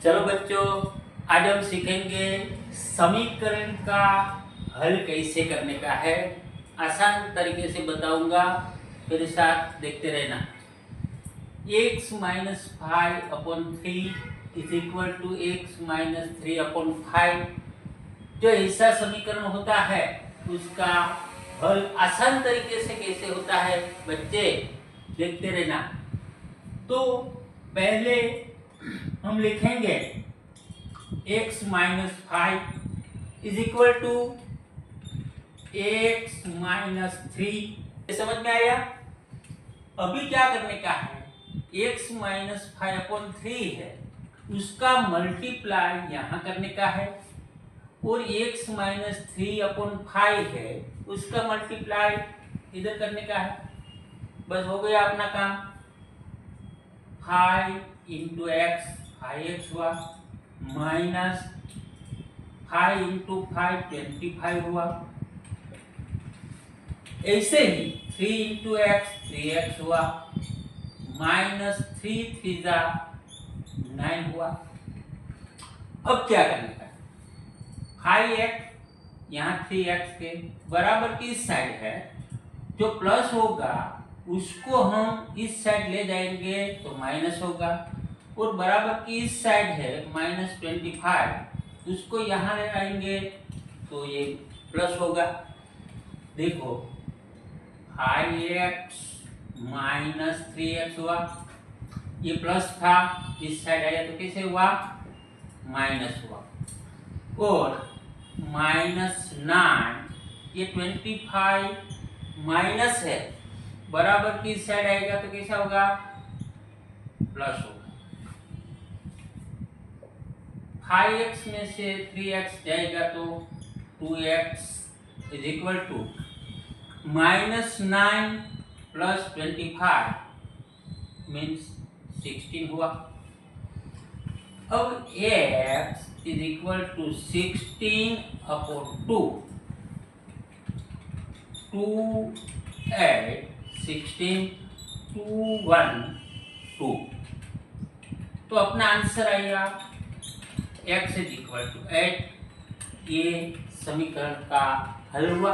चलो बच्चों, आज हम सीखेंगे समीकरण का हल कैसे करने का है। आसान तरीके से बताऊंगा, मेरे साथ देखते रहना। x minus 5/3 is equal to x minus 3/5। जो ऐसा समीकरण होता है उसका हल आसान तरीके से कैसे होता है बच्चे देखते रहना। तो पहले हम लिखेंगे x minus 5 is equal to x minus 3। समझ में आया? अभी क्या करने का है, x माइनस 5/3 है उसका मल्टीप्लाई यहाँ करने का है, और x माइनस 3/5 है उसका मल्टीप्लाई इधर करने का है। बस हो गया अपना काम। 5 इंटू एक्स 5x हुआ, माइनस 5 इंटू 5 25 हुआ। ऐसे ही 3 इंटू एक्स 3x हुआ, माइनस 3 3 9 हुआ। अब क्या करने का, 5x यहाँ 3x के बराबर की साइड है, जो प्लस होगा उसको हम इस साइड ले जाएंगे तो माइनस होगा, और बराबर की इस साइड है माइनस 25, उसको यहाँ ले आएंगे तो ये प्लस होगा। देखो 5x माइनस 3x हुआ, ये प्लस था, इस साइड आया तो कैसे हुआ, माइनस हुआ। और माइनस 9, ये 25 माइनस है, बराबर की साइड आएगा तो कैसा होगा, प्लस होगा। 5x में से 3x जाएगा तो 2x is equal to minus 9 plus 25 means 16 हुआ। अब x इज इक्वल टू 16/2, 2 8 16 2 1 2। तो अपना आंसर आएगा x इज इक्वल टू 8। ये समीकरण का हल हुआ।